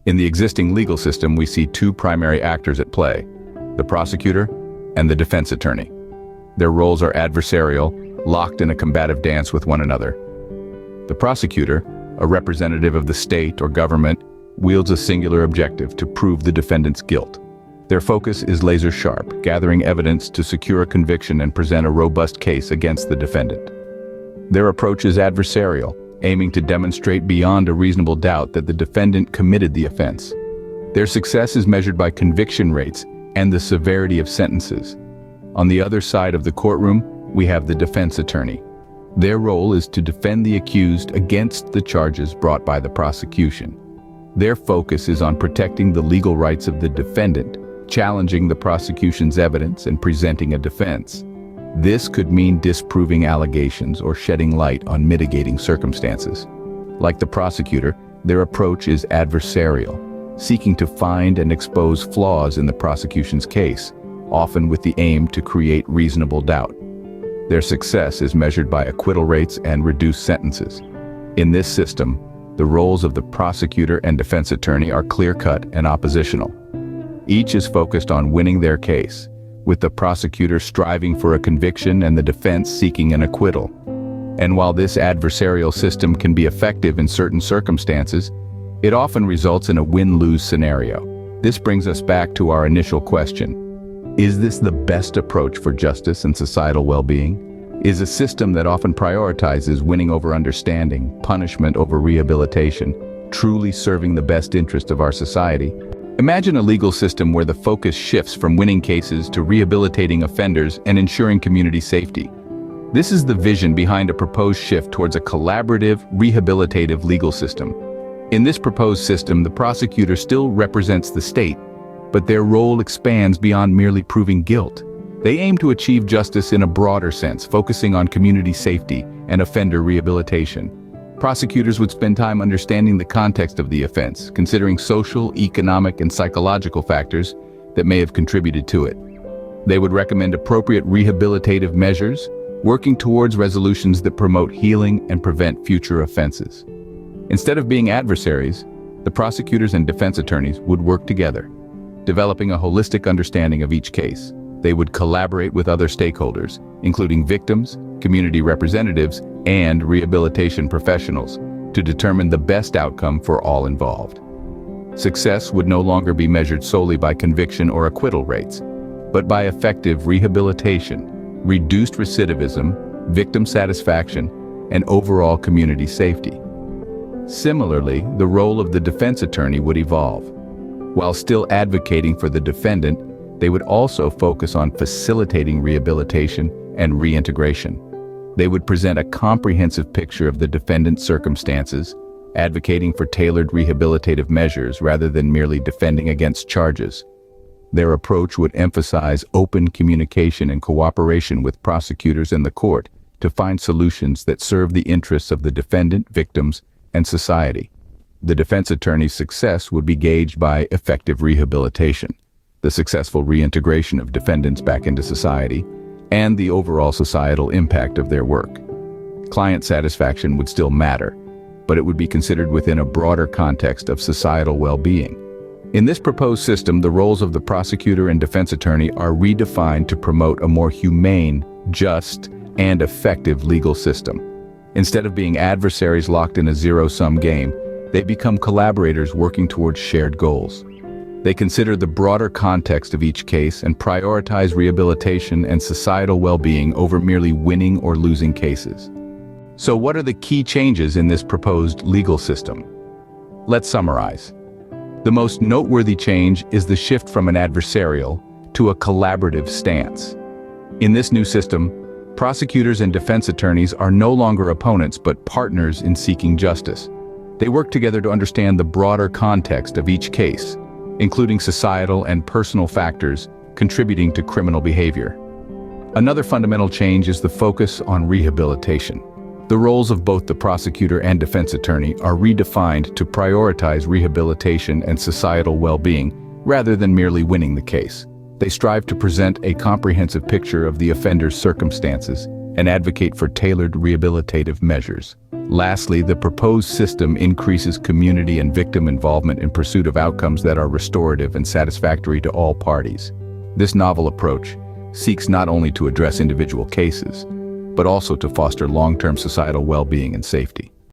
In the existing legal system, we see two primary actors at play: the prosecutor and the defense attorney. Their roles are adversarial, locked in a combative dance with one another. The prosecutor, a representative of the state or government, wields a singular objective: to prove the defendant's guilt. Their focus is laser-sharp, gathering evidence to secure a conviction and present a robust case against the defendant. Their approach is adversarial, aiming to demonstrate beyond a reasonable doubt that the defendant committed the offense. Their success is measured by conviction rates and the severity of sentences. On the other side of the courtroom, we have the defense attorney. Their role is to defend the accused against the charges brought by the prosecution. Their focus is on protecting the legal rights of the defendant, challenging the prosecution's evidence and presenting a defense. This could mean disproving allegations or shedding light on mitigating circumstances. Like the prosecutor, their approach is adversarial, seeking to find and expose flaws in the prosecution's case, often with the aim to create reasonable doubt. Their success is measured by acquittal rates and reduced sentences. In this system, the roles of the prosecutor and defense attorney are clear-cut and oppositional. Each is focused on winning their case, with the prosecutor striving for a conviction and the defense seeking an acquittal. And while this adversarial system can be effective in certain circumstances, it often results in a win-lose scenario. This brings us back to our initial question: is this the best approach for justice and societal well-being? Is a system that often prioritizes winning over understanding, punishment over rehabilitation, truly serving the best interest of our society? Imagine a legal system where the focus shifts from winning cases to rehabilitating offenders and ensuring community safety. This is the vision behind a proposed shift towards a collaborative, rehabilitative legal system. In this proposed system, the prosecutor still represents the state, but their role expands beyond merely proving guilt. They aim to achieve justice in a broader sense, focusing on community safety and offender rehabilitation. Prosecutors would spend time understanding the context of the offense, considering social, economic, and psychological factors that may have contributed to it. They would recommend appropriate rehabilitative measures, working towards resolutions that promote healing and prevent future offenses. Instead of being adversaries, the prosecutors and defense attorneys would work together, developing a holistic understanding of each case. They would collaborate with other stakeholders, including victims, community representatives, and rehabilitation professionals, to determine the best outcome for all involved. Success would no longer be measured solely by conviction or acquittal rates, but by effective rehabilitation, reduced recidivism, victim satisfaction, and overall community safety. Similarly, the role of the defense attorney would evolve. While still advocating for the defendant, they would also focus on facilitating rehabilitation and reintegration. They would present a comprehensive picture of the defendant's circumstances, advocating for tailored rehabilitative measures rather than merely defending against charges. Their approach would emphasize open communication and cooperation with prosecutors and the court to find solutions that serve the interests of the defendant, victims, and society. The defense attorney's success would be gauged by effective rehabilitation, the successful reintegration of defendants back into society, and the overall societal impact of their work. Client satisfaction would still matter, but it would be considered within a broader context of societal well-being. In this proposed system, the roles of the prosecutor and defense attorney are redefined to promote a more humane, just, and effective legal system. Instead of being adversaries locked in a zero-sum game, they become collaborators working towards shared goals. They consider the broader context of each case and prioritize rehabilitation and societal well-being over merely winning or losing cases. So what are the key changes in this proposed legal system? Let's summarize. The most noteworthy change is the shift from an adversarial to a collaborative stance. In this new system, prosecutors and defense attorneys are no longer opponents but partners in seeking justice. They work together to understand the broader context of each case, including societal and personal factors contributing to criminal behavior. Another fundamental change is the focus on rehabilitation. The roles of both the prosecutor and defense attorney are redefined to prioritize rehabilitation and societal well-being rather than merely winning the case. They strive to present a comprehensive picture of the offender's circumstances, and advocate for tailored rehabilitative measures. Lastly, the proposed system increases community and victim involvement in pursuit of outcomes that are restorative and satisfactory to all parties. This novel approach seeks not only to address individual cases, but also to foster long-term societal well-being and safety.